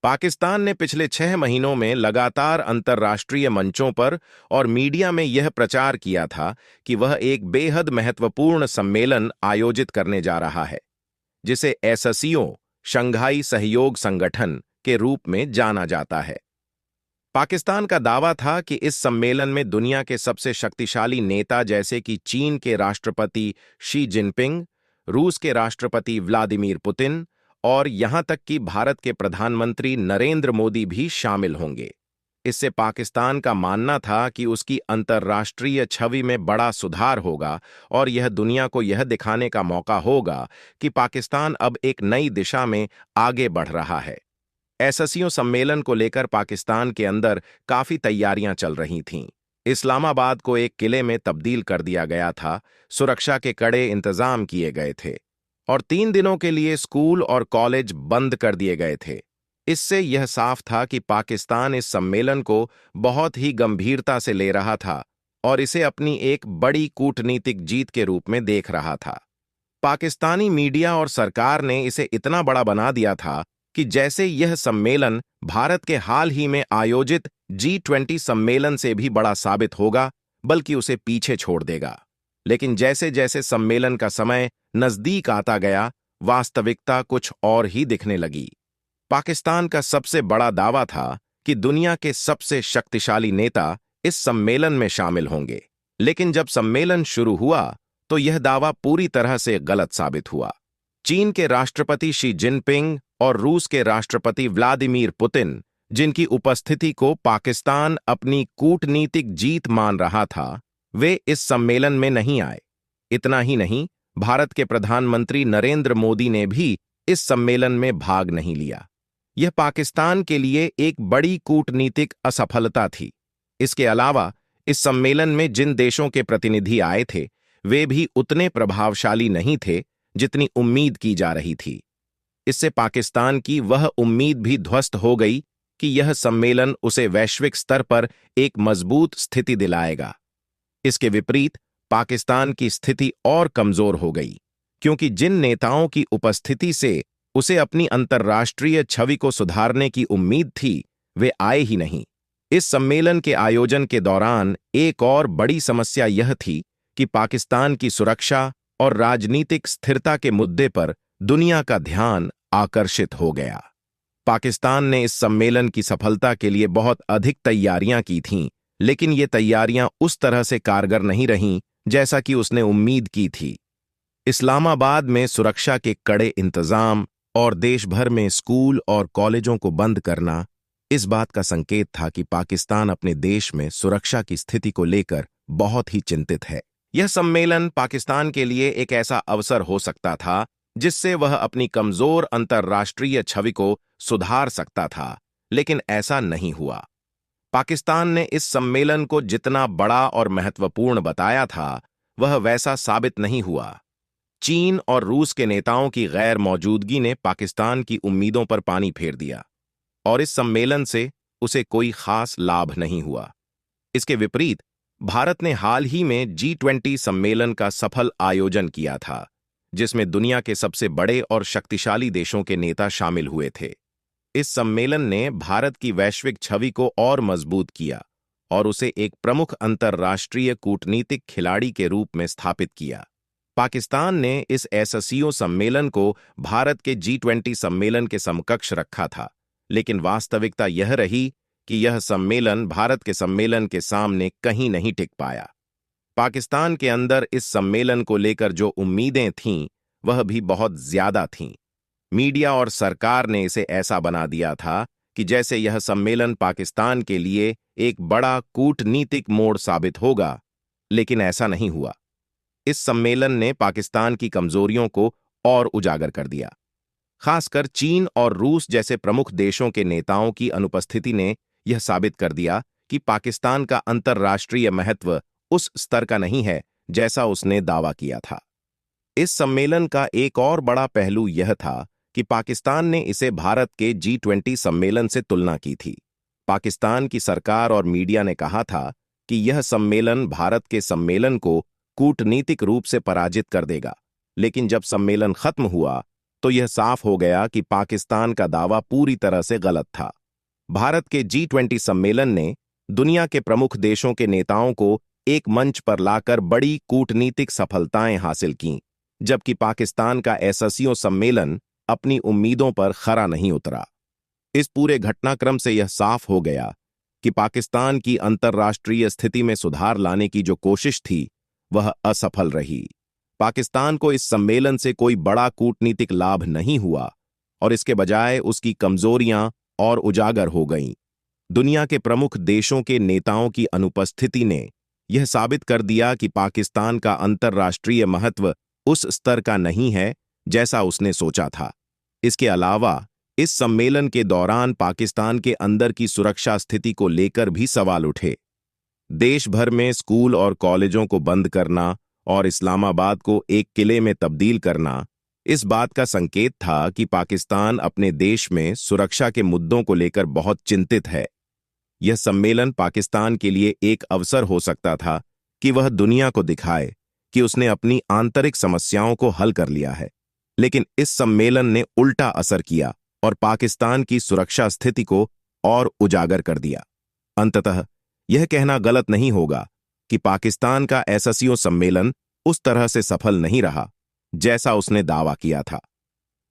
पाकिस्तान ने पिछले 6 महीनों में लगातार अंतर्राष्ट्रीय मंचों पर और मीडिया में यह प्रचार किया था कि वह एक बेहद महत्वपूर्ण सम्मेलन आयोजित करने जा रहा है, जिसे एससीओ शंघाई सहयोग संगठन के रूप में जाना जाता है। पाकिस्तान का दावा था कि इस सम्मेलन में दुनिया के सबसे शक्तिशाली नेता जैसे कि चीन के राष्ट्रपति शी जिनपिंग, रूस के राष्ट्रपति व्लादिमीर पुतिन और यहां तक कि भारत के प्रधानमंत्री नरेंद्र मोदी भी शामिल होंगे। इससे पाकिस्तान का मानना था कि उसकी अंतर्राष्ट्रीय छवि में बड़ा सुधार होगा और यह दुनिया को यह दिखाने का मौका होगा कि पाकिस्तान अब एक नई दिशा में आगे बढ़ रहा है। एससीओ सम्मेलन को लेकर पाकिस्तान के अंदर काफी तैयारियां चल रही थीं। इस्लामाबाद को एक किले में तब्दील कर दिया गया था, सुरक्षा के कड़े इंतजाम किए गए थे और 3 दिनों के लिए स्कूल और कॉलेज बंद कर दिए गए थे। इससे यह साफ था कि पाकिस्तान इस सम्मेलन को बहुत ही गंभीरता से ले रहा था और इसे अपनी एक बड़ी कूटनीतिक जीत के रूप में देख रहा था। पाकिस्तानी मीडिया और सरकार ने इसे इतना बड़ा बना दिया था कि जैसे यह सम्मेलन भारत के हाल ही में आयोजित G20 सम्मेलन से भी बड़ा साबित होगा, बल्कि उसे पीछे छोड़ देगा। लेकिन जैसे जैसे सम्मेलन का समय नजदीक आता गया, वास्तविकता कुछ और ही दिखने लगी। पाकिस्तान का सबसे बड़ा दावा था कि दुनिया के सबसे शक्तिशाली नेता इस सम्मेलन में शामिल होंगे, लेकिन जब सम्मेलन शुरू हुआ तो यह दावा पूरी तरह से गलत साबित हुआ। चीन के राष्ट्रपति शी जिनपिंग और रूस के राष्ट्रपति व्लादिमीर पुतिन, जिनकी उपस्थिति को पाकिस्तान अपनी कूटनीतिक जीत मान रहा था, वे इस सम्मेलन में नहीं आए। इतना ही नहीं, भारत के प्रधानमंत्री नरेंद्र मोदी ने भी इस सम्मेलन में भाग नहीं लिया। यह पाकिस्तान के लिए एक बड़ी कूटनीतिक असफलता थी। इसके अलावा इस सम्मेलन में जिन देशों के प्रतिनिधि आए थे, वे भी उतने प्रभावशाली नहीं थे जितनी उम्मीद की जा रही थी। इससे पाकिस्तान की वह उम्मीद भी ध्वस्त हो गई कि यह सम्मेलन उसे वैश्विक स्तर पर एक मजबूत स्थिति दिलाएगा। इसके विपरीत पाकिस्तान की स्थिति और कमजोर हो गई, क्योंकि जिन नेताओं की उपस्थिति से उसे अपनी अंतर्राष्ट्रीय छवि को सुधारने की उम्मीद थी, वे आए ही नहीं। इस सम्मेलन के आयोजन के दौरान एक और बड़ी समस्या यह थी कि पाकिस्तान की सुरक्षा और राजनीतिक स्थिरता के मुद्दे पर दुनिया का ध्यान आकर्षित हो गया। पाकिस्तान ने इस सम्मेलन की सफलता के लिए बहुत अधिक तैयारियां की थीं, लेकिन ये तैयारियां उस तरह से कारगर नहीं रहीं जैसा कि उसने उम्मीद की थी। इस्लामाबाद में सुरक्षा के कड़े इंतजाम और देश भर में स्कूल और कॉलेजों को बंद करना इस बात का संकेत था कि पाकिस्तान अपने देश में सुरक्षा की स्थिति को लेकर बहुत ही चिंतित है। यह सम्मेलन पाकिस्तान के लिए एक ऐसा अवसर हो सकता था जिससे वह अपनी कमजोर अंतर्राष्ट्रीय छवि को सुधार सकता था, लेकिन ऐसा नहीं हुआ। पाकिस्तान ने इस सम्मेलन को जितना बड़ा और महत्वपूर्ण बताया था, वह वैसा साबित नहीं हुआ। चीन और रूस के नेताओं की गैर मौजूदगी ने पाकिस्तान की उम्मीदों पर पानी फेर दिया और इस सम्मेलन से उसे कोई खास लाभ नहीं हुआ। इसके विपरीत भारत ने हाल ही में G20 सम्मेलन का सफल आयोजन किया था, जिसमें दुनिया के सबसे बड़े और शक्तिशाली देशों के नेता शामिल हुए थे। इस सम्मेलन ने भारत की वैश्विक छवि को और मजबूत किया और उसे एक प्रमुख अंतर्राष्ट्रीय कूटनीतिक खिलाड़ी के रूप में स्थापित किया। पाकिस्तान ने इस एससीओ सम्मेलन को भारत के G20 सम्मेलन के समकक्ष रखा था, लेकिन वास्तविकता यह रही कि यह सम्मेलन भारत के सम्मेलन के सामने कहीं नहीं टिक पाया। पाकिस्तान के अंदर इस सम्मेलन को लेकर जो उम्मीदें थीं, वह भी बहुत ज्यादा थीं। मीडिया और सरकार ने इसे ऐसा बना दिया था कि जैसे यह सम्मेलन पाकिस्तान के लिए एक बड़ा कूटनीतिक मोड़ साबित होगा, लेकिन ऐसा नहीं हुआ। इस सम्मेलन ने पाकिस्तान की कमजोरियों को और उजागर कर दिया। खासकर चीन और रूस जैसे प्रमुख देशों के नेताओं की अनुपस्थिति ने यह साबित कर दिया कि पाकिस्तान का अंतर्राष्ट्रीय महत्व उस स्तर का नहीं है जैसा उसने दावा किया था। इस सम्मेलन का एक और बड़ा पहलू यह था कि पाकिस्तान ने इसे भारत के G20 सम्मेलन से तुलना की थी। पाकिस्तान की सरकार और मीडिया ने कहा था कि यह सम्मेलन भारत के सम्मेलन को कूटनीतिक रूप से पराजित कर देगा, लेकिन जब सम्मेलन खत्म हुआ तो यह साफ हो गया कि पाकिस्तान का दावा पूरी तरह से गलत था। भारत के G20 सम्मेलन ने दुनिया के प्रमुख देशों के नेताओं को एक मंच पर लाकर बड़ी कूटनीतिक सफलताएं हासिल कीं, जबकि पाकिस्तान का SCO सम्मेलन अपनी उम्मीदों पर खरा नहीं उतरा। इस पूरे घटनाक्रम से यह साफ हो गया कि पाकिस्तान की अंतर्राष्ट्रीय स्थिति में सुधार लाने की जो कोशिश थी वह असफल रही। पाकिस्तान को इस सम्मेलन से कोई बड़ा कूटनीतिक लाभ नहीं हुआ और इसके बजाय उसकी कमजोरियां और उजागर हो गईं। दुनिया के प्रमुख देशों के नेताओं की अनुपस्थिति ने यह साबित कर दिया कि पाकिस्तान का अंतर्राष्ट्रीय महत्व उस स्तर का नहीं है जैसा उसने सोचा था। इसके अलावा इस सम्मेलन के दौरान पाकिस्तान के अंदर की सुरक्षा स्थिति को लेकर भी सवाल उठे। देश भर में स्कूल और कॉलेजों को बंद करना और इस्लामाबाद को एक किले में तब्दील करना इस बात का संकेत था कि पाकिस्तान अपने देश में सुरक्षा के मुद्दों को लेकर बहुत चिंतित है। यह सम्मेलन पाकिस्तान के लिए एक अवसर हो सकता था कि वह दुनिया को दिखाए कि उसने अपनी आंतरिक समस्याओं को हल कर लिया है, लेकिन इस सम्मेलन ने उल्टा असर किया और पाकिस्तान की सुरक्षा स्थिति को और उजागर कर दिया। अंततः यह कहना गलत नहीं होगा कि पाकिस्तान का SCO सम्मेलन उस तरह से सफल नहीं रहा जैसा उसने दावा किया था।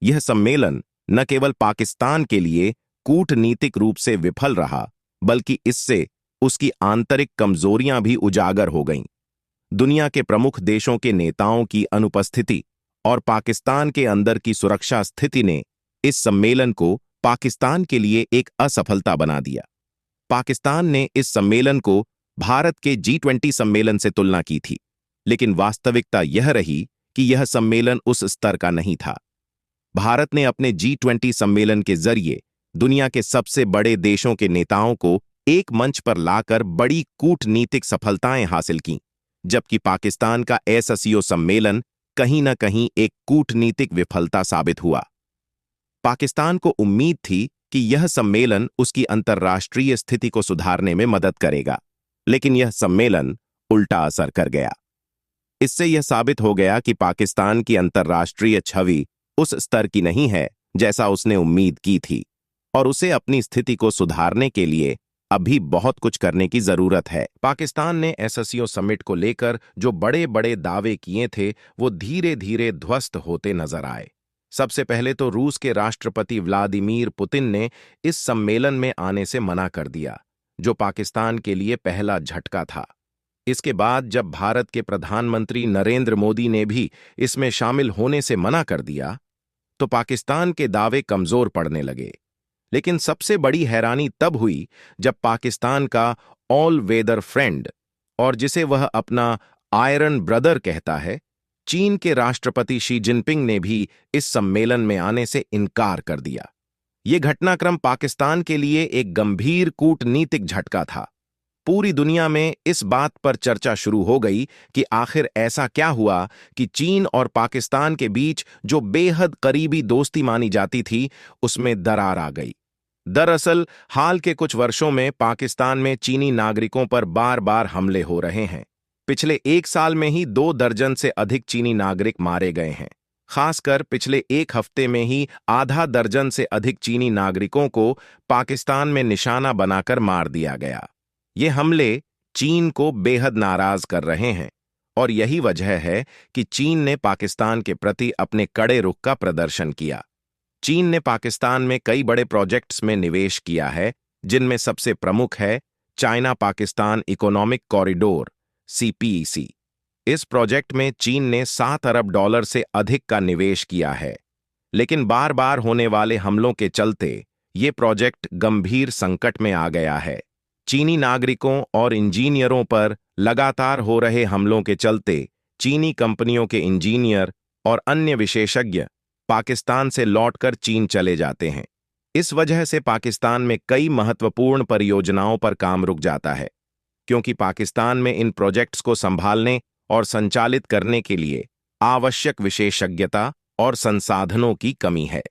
यह सम्मेलन न केवल पाकिस्तान के लिए कूटनीतिक रूप से विफल रहा, बल्कि इससे उसकी आंतरिक कमजोरियां भी उजागर हो गईं। दुनिया के प्रमुख देशों के नेताओं की अनुपस्थिति और पाकिस्तान के अंदर की सुरक्षा स्थिति ने इस सम्मेलन को पाकिस्तान के लिए एक असफलता बना दिया। पाकिस्तान ने इस सम्मेलन को भारत के G20 सम्मेलन से तुलना की थी, लेकिन वास्तविकता यह रही कि यह सम्मेलन उस स्तर का नहीं था। भारत ने अपने G20 सम्मेलन के जरिए दुनिया के सबसे बड़े देशों के नेताओं को एक मंच पर लाकर बड़ी कूटनीतिक सफलताएं हासिल कीं, जबकि पाकिस्तान का SCO सम्मेलन कहीं न कहीं एक कूटनीतिक विफलता साबित हुआ। पाकिस्तान को उम्मीद थी कि यह सम्मेलन उसकी अंतर्राष्ट्रीय स्थिति को सुधारने में मदद करेगा, लेकिन यह सम्मेलन उल्टा असर कर गया। इससे यह साबित हो गया कि पाकिस्तान की अंतर्राष्ट्रीय छवि उस स्तर की नहीं है जैसा उसने उम्मीद की थी, और उसे अपनी स्थिति को सुधारने के लिए अभी बहुत कुछ करने की जरूरत है। पाकिस्तान ने SCO समिट को लेकर जो बड़े बड़े दावे किए थे वो धीरे धीरे ध्वस्त होते नजर आए। सबसे पहले तो रूस के राष्ट्रपति व्लादिमीर पुतिन ने इस सम्मेलन में आने से मना कर दिया, जो पाकिस्तान के लिए पहला झटका था। इसके बाद जब भारत के प्रधानमंत्री नरेंद्र मोदी ने भी इसमें शामिल होने से मना कर दिया, तो पाकिस्तान के दावे कमजोर पड़ने लगे। लेकिन सबसे बड़ी हैरानी तब हुई जब पाकिस्तान का ऑल वेदर फ्रेंड, और जिसे वह अपना आयरन ब्रदर कहता है, चीन के राष्ट्रपति शी जिनपिंग ने भी इस सम्मेलन में आने से इनकार कर दिया। ये घटनाक्रम पाकिस्तान के लिए एक गंभीर कूटनीतिक झटका था। पूरी दुनिया में इस बात पर चर्चा शुरू हो गई कि आखिर ऐसा क्या हुआ कि चीन और पाकिस्तान के बीच जो बेहद करीबी दोस्ती मानी जाती थी, उसमें दरार आ गई। दरअसल हाल के कुछ वर्षों में पाकिस्तान में चीनी नागरिकों पर बार बार हमले हो रहे हैं। पिछले एक साल में ही 2 दर्जन से अधिक चीनी नागरिक मारे गए हैं। खासकर पिछले एक हफ्ते में ही आधा दर्जन से अधिक चीनी नागरिकों को पाकिस्तान में निशाना बनाकर मार दिया गया। ये हमले चीन को बेहद नाराज कर रहे हैं, और यही वजह है कि चीन ने पाकिस्तान के प्रति अपने कड़े रुख का प्रदर्शन किया। चीन ने पाकिस्तान में कई बड़े प्रोजेक्ट्स में निवेश किया है, जिनमें सबसे प्रमुख है China Pakistan economic corridor CPEC। इस प्रोजेक्ट में चीन ने $7 अरब से अधिक का निवेश किया है, लेकिन बार बार होने वाले हमलों के चलते ये प्रोजेक्ट गंभीर संकट में आ गया है। चीनी नागरिकों और इंजीनियरों पर लगातार हो रहे हमलों के चलते चीनी कंपनियों के इंजीनियर और अन्य विशेषज्ञ पाकिस्तान से लौटकर चीन चले जाते हैं। इस वजह से पाकिस्तान में कई महत्वपूर्ण परियोजनाओं पर काम रुक जाता है, क्योंकि पाकिस्तान में इन प्रोजेक्ट्स को संभालने और संचालित करने के लिए आवश्यक विशेषज्ञता और संसाधनों की कमी है।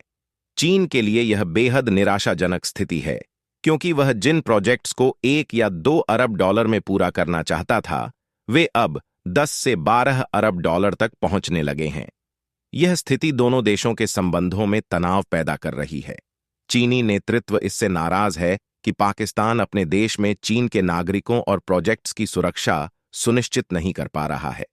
चीन के लिए यह बेहद निराशाजनक स्थिति है, क्योंकि वह जिन प्रोजेक्ट्स को $1 या $2 अरब में पूरा करना चाहता था, वे अब $10 से $12 अरब तक पहुंचने लगे हैं। यह स्थिति दोनों देशों के संबंधों में तनाव पैदा कर रही है। चीनी नेतृत्व इससे नाराज है कि पाकिस्तान अपने देश में चीन के नागरिकों और प्रोजेक्ट्स की सुरक्षा सुनिश्चित नहीं कर पा रहा है।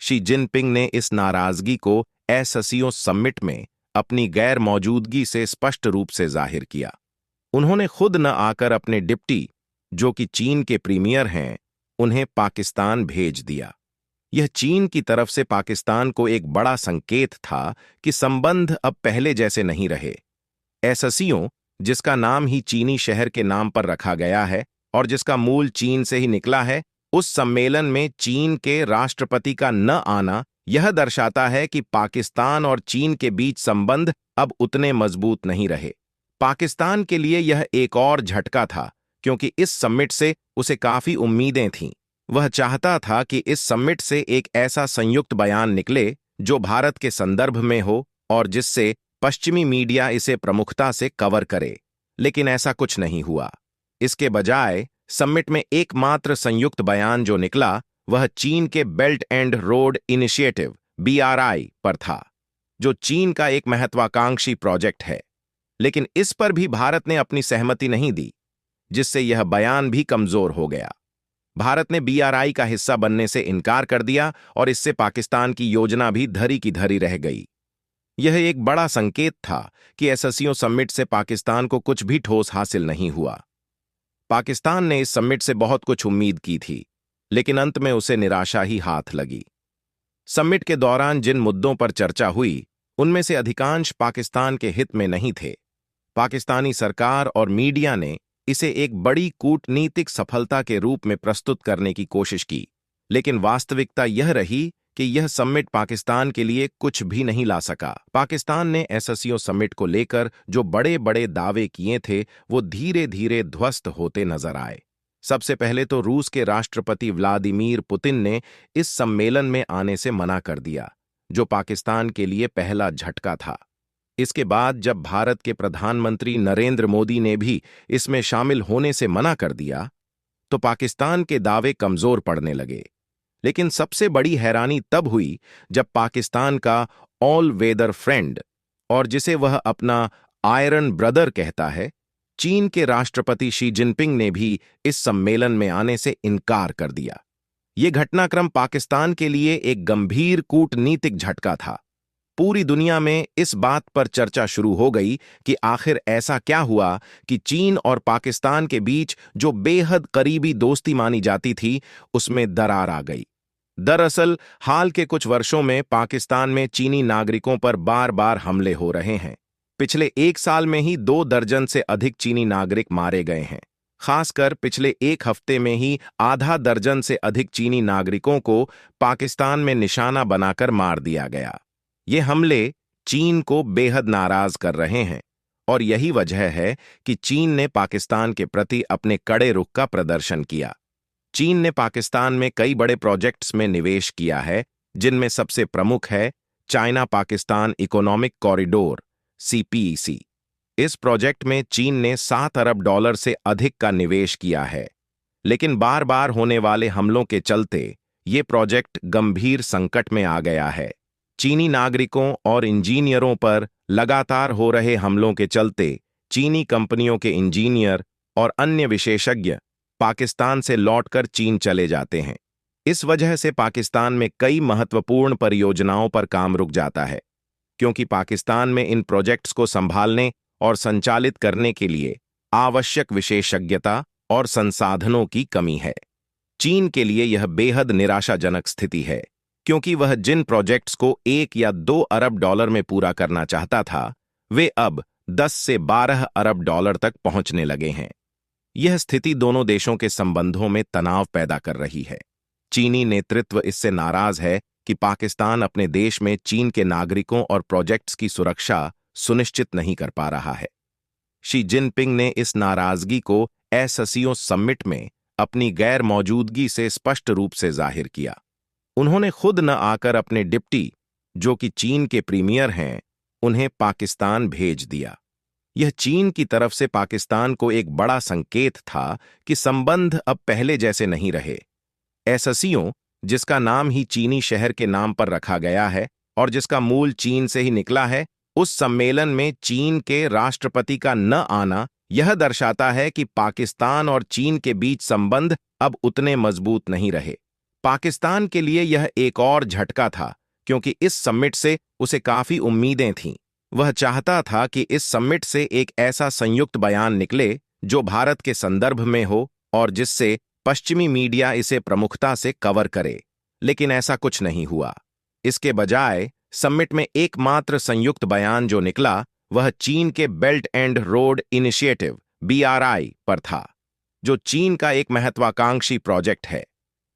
शी जिनपिंग ने इस नाराजगी को एससीओ समिट में अपनी गैर मौजूदगी से स्पष्ट रूप से जाहिर किया। उन्होंने खुद न आकर अपने डिप्टी, जो कि चीन के प्रीमियर हैं, उन्हें पाकिस्तान भेज दिया। यह चीन की तरफ से पाकिस्तान को एक बड़ा संकेत था कि संबंध अब पहले जैसे नहीं रहे। एससीओ, जिसका नाम ही चीनी शहर के नाम पर रखा गया है और जिसका मूल चीन से ही निकला है, उस सम्मेलन में चीन के राष्ट्रपति का न आना यह दर्शाता है कि पाकिस्तान और चीन के बीच संबंध अब उतने मजबूत नहीं रहे। पाकिस्तान के लिए यह एक और झटका था, क्योंकि इस समिट से उसे काफी उम्मीदें थीं। वह चाहता था कि इस समिट से एक ऐसा संयुक्त बयान निकले जो भारत के संदर्भ में हो और जिससे पश्चिमी मीडिया इसे प्रमुखता से कवर करे, लेकिन ऐसा कुछ नहीं हुआ। इसके बजाय समिट में एकमात्र संयुक्त बयान जो निकला वह चीन के belt and road initiative BRI पर था, जो चीन का एक महत्वाकांक्षी प्रोजेक्ट है। लेकिन इस पर भी भारत ने अपनी सहमति नहीं दी, जिससे यह बयान भी कमजोर हो गया। भारत ने BRI का हिस्सा बनने से इनकार कर दिया और इससे पाकिस्तान की योजना भी धरी की धरी रह गई। यह एक बड़ा संकेत था कि एससीओ समिट से पाकिस्तान को कुछ भी ठोस हासिल नहीं हुआ। पाकिस्तान ने इस समिट से बहुत कुछ उम्मीद की थी, लेकिन अंत में उसे निराशा ही हाथ लगी। समिट के दौरान जिन मुद्दों पर चर्चा हुई, उनमें से अधिकांश पाकिस्तान के हित में नहीं थे। पाकिस्तानी सरकार और मीडिया ने इसे एक बड़ी कूटनीतिक सफलता के रूप में प्रस्तुत करने की कोशिश की, लेकिन वास्तविकता यह रही कि यह समिट पाकिस्तान के लिए कुछ भी नहीं ला सका। पाकिस्तान ने एससीओ समिट को लेकर जो बड़े बड़े दावे किए थे, वो धीरे धीरे ध्वस्त होते नजर आए। सबसे पहले तो रूस के राष्ट्रपति व्लादिमीर पुतिन ने इस सम्मेलन में आने से मना कर दिया, जो पाकिस्तान के लिए पहला झटका था। इसके बाद जब भारत के प्रधानमंत्री नरेंद्र मोदी ने भी इसमें शामिल होने से मना कर दिया, तो पाकिस्तान के दावे कमजोर पड़ने लगे। लेकिन सबसे बड़ी हैरानी तब हुई जब पाकिस्तान का ऑल वेदर फ्रेंड, और जिसे वह अपना आयरन ब्रदर कहता है, चीन के राष्ट्रपति शी जिनपिंग ने भी इस सम्मेलन में आने से इनकार कर दिया। ये घटनाक्रम पाकिस्तान के लिए एक गंभीर कूटनीतिक झटका था। पूरी दुनिया में इस बात पर चर्चा शुरू हो गई कि आखिर ऐसा क्या हुआ कि चीन और पाकिस्तान के बीच जो बेहद करीबी दोस्ती मानी जाती थी, उसमें दरार आ गई। दरअसल हाल के कुछ वर्षों में पाकिस्तान में चीनी नागरिकों पर बार बार हमले हो रहे हैं। पिछले एक साल में ही 2 दर्जन से अधिक चीनी नागरिक मारे गए हैं। खासकर पिछले एक हफ्ते में ही आधा दर्जन से अधिक चीनी नागरिकों को पाकिस्तान में निशाना बनाकर मार दिया गया। ये हमले चीन को बेहद नाराज कर रहे हैं और यही वजह है कि चीन ने पाकिस्तान के प्रति अपने कड़े रुख का प्रदर्शन किया। चीन ने पाकिस्तान में कई बड़े प्रोजेक्ट्स में निवेश किया है, जिनमें सबसे प्रमुख है China Pakistan economic corridor CPEC। इस प्रोजेक्ट में चीन ने $7 अरब से अधिक का निवेश किया है, लेकिन बार बार होने वाले हमलों के चलते ये प्रोजेक्ट गंभीर संकट में आ गया है। चीनी नागरिकों और इंजीनियरों पर लगातार हो रहे हमलों के चलते चीनी कंपनियों के इंजीनियर और अन्य विशेषज्ञ पाकिस्तान से लौटकर चीन चले जाते हैं। इस वजह से पाकिस्तान में कई महत्वपूर्ण परियोजनाओं पर काम रुक जाता है, क्योंकि पाकिस्तान में इन प्रोजेक्ट्स को संभालने और संचालित करने के लिए आवश्यक विशेषज्ञता और संसाधनों की कमी है। चीन के लिए यह बेहद निराशाजनक स्थिति है, क्योंकि वह जिन प्रोजेक्ट्स को $1 या $2 अरब में पूरा करना चाहता था, वे अब 10 से 12 अरब डॉलर तक पहुंचने लगे हैं। यह स्थिति दोनों देशों के संबंधों में तनाव पैदा कर रही है। चीनी नेतृत्व इससे नाराज है कि पाकिस्तान अपने देश में चीन के नागरिकों और प्रोजेक्ट्स की सुरक्षा सुनिश्चित नहीं कर पा रहा है। शी जिनपिंग ने इस नाराजगी को एससीओ समिट में अपनी गैर मौजूदगी से स्पष्ट रूप से जाहिर किया। उन्होंने खुद न आकर अपने डिप्टी, जो कि चीन के प्रीमियर हैं, उन्हें पाकिस्तान भेज दिया। यह चीन की तरफ से पाकिस्तान को एक बड़ा संकेत था कि संबंध अब पहले जैसे नहीं रहे। एससीओ, जिसका नाम ही चीनी शहर के नाम पर रखा गया है और जिसका मूल चीन से ही निकला है, उस सम्मेलन में चीन के राष्ट्रपति का न आना यह दर्शाता है कि पाकिस्तान और चीन के बीच संबंध अब उतने मजबूत नहीं रहे। पाकिस्तान के लिए यह एक और झटका था, क्योंकि इस समिट से उसे काफी उम्मीदें थीं। वह चाहता था कि इस समिट से एक ऐसा संयुक्त बयान निकले जो भारत के संदर्भ में हो और जिससे पश्चिमी मीडिया इसे प्रमुखता से कवर करे। लेकिन ऐसा कुछ नहीं हुआ। इसके बजाय समिट में एकमात्र संयुक्त बयान जो निकला वह चीन के belt and road initiative BRI पर था, जो चीन का एक महत्वाकांक्षी प्रोजेक्ट है।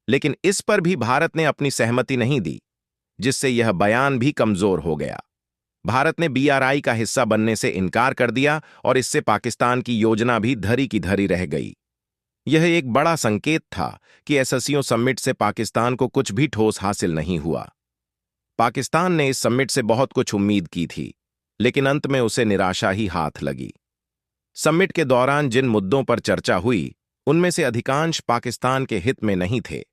लेकिन इस पर भी भारत ने अपनी सहमति नहीं दी, जिससे यह बयान भी कमजोर हो गया। भारत ने BRI का हिस्सा बनने से इनकार कर दिया और इससे पाकिस्तान की योजना भी धरी की धरी रह गई। यह एक बड़ा संकेत था कि SCO समिट से पाकिस्तान को कुछ भी ठोस हासिल नहीं हुआ। पाकिस्तान ने इस समिट से बहुत कुछ उम्मीद की थी, लेकिन अंत में उसे निराशा ही हाथ लगी। समिट के दौरान जिन मुद्दों पर चर्चा हुई, उनमें से अधिकांश पाकिस्तान के हित में नहीं थे।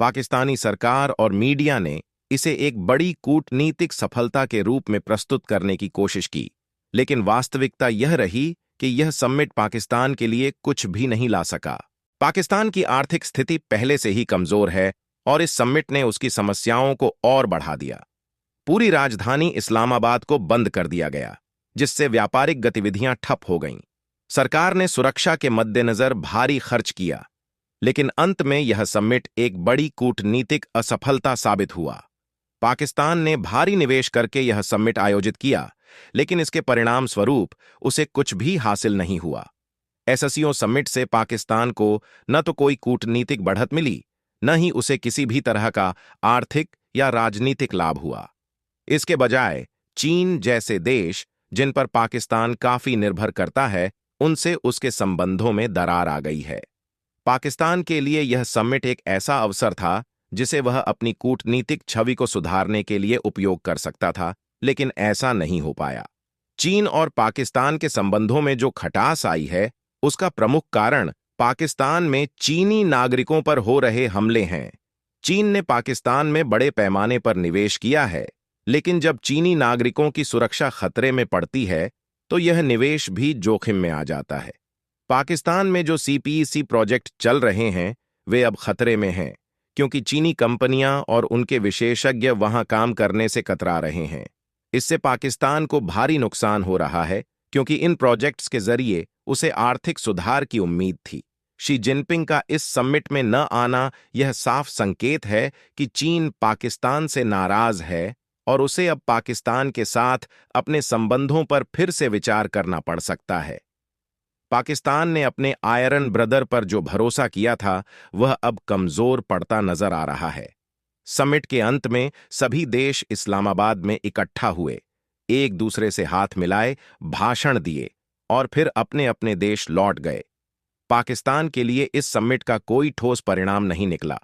पाकिस्तानी सरकार और मीडिया ने इसे एक बड़ी कूटनीतिक सफलता के रूप में प्रस्तुत करने की कोशिश की, लेकिन वास्तविकता यह रही कि यह समिट पाकिस्तान के लिए कुछ भी नहीं ला सका। पाकिस्तान की आर्थिक स्थिति पहले से ही कमजोर है और इस समिट ने उसकी समस्याओं को और बढ़ा दिया। पूरी राजधानी इस्लामाबाद को बंद कर दिया गया, जिससे व्यापारिक गतिविधियां ठप हो गईं। सरकार ने सुरक्षा के मद्देनजर भारी खर्च किया, लेकिन अंत में यह समिट एक बड़ी कूटनीतिक असफलता साबित हुआ। पाकिस्तान ने भारी निवेश करके यह समिट आयोजित किया, लेकिन इसके परिणाम स्वरूप उसे कुछ भी हासिल नहीं हुआ। SCO समिट से पाकिस्तान को न तो कोई कूटनीतिक बढ़त मिली, न ही उसे किसी भी तरह का आर्थिक या राजनीतिक लाभ हुआ। इसके बजाय चीन जैसे देश, जिन पर पाकिस्तान काफी निर्भर करता है, उनसे उसके संबंधों में दरार आ गई है। पाकिस्तान के लिए यह समिट एक ऐसा अवसर था जिसे वह अपनी कूटनीतिक छवि को सुधारने के लिए उपयोग कर सकता था, लेकिन ऐसा नहीं हो पाया। चीन और पाकिस्तान के संबंधों में जो खटास आई है, उसका प्रमुख कारण पाकिस्तान में चीनी नागरिकों पर हो रहे हमले हैं। चीन ने पाकिस्तान में बड़े पैमाने पर निवेश किया है, लेकिन जब चीनी नागरिकों की सुरक्षा खतरे में पड़ती है, तो यह निवेश भी जोखिम में आ जाता है। पाकिस्तान में जो CPEC प्रोजेक्ट चल रहे हैं, वे अब खतरे में हैं, क्योंकि चीनी कंपनियां और उनके विशेषज्ञ वहां काम करने से कतरा रहे हैं। इससे पाकिस्तान को भारी नुकसान हो रहा है, क्योंकि इन प्रोजेक्ट्स के जरिए उसे आर्थिक सुधार की उम्मीद थी। शी जिनपिंग का इस समिट में न आना यह साफ संकेत है कि चीन पाकिस्तान से नाराज है और उसे अब पाकिस्तान के साथ अपने संबंधों पर फिर से विचार करना पड़ सकता है। पाकिस्तान ने अपने आयरन ब्रदर पर जो भरोसा किया था, वह अब कमजोर पड़ता नजर आ रहा है। समिट के अंत में सभी देश इस्लामाबाद में इकट्ठा हुए, एक दूसरे से हाथ मिलाए, भाषण दिए और फिर अपने अपने देश लौट गए। पाकिस्तान के लिए इस समिट का कोई ठोस परिणाम नहीं निकला।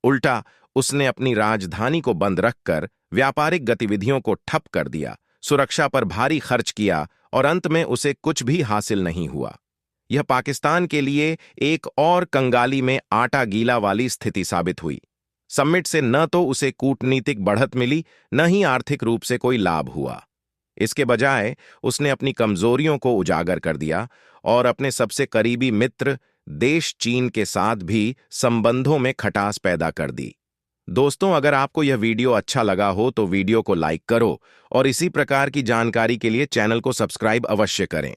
उल्टा उसने अपनी राजधानी को बंद रखकर व्यापारिक गतिविधियों को ठप कर दिया, सुरक्षा पर भारी खर्च किया और अंत में उसे कुछ भी हासिल नहीं हुआ। यह पाकिस्तान के लिए एक और कंगाली में आटा गीला वाली स्थिति साबित हुई। समिट से न तो उसे कूटनीतिक बढ़त मिली, न ही आर्थिक रूप से कोई लाभ हुआ। इसके बजाय उसने अपनी कमजोरियों को उजागर कर दिया और अपने सबसे करीबी मित्र देश चीन के साथ भी संबंधों में खटास पैदा कर दी। दोस्तों, अगर आपको यह वीडियो अच्छा लगा हो तो वीडियो को लाइक करो और इसी प्रकार की जानकारी के लिए चैनल को सब्सक्राइब अवश्य करें।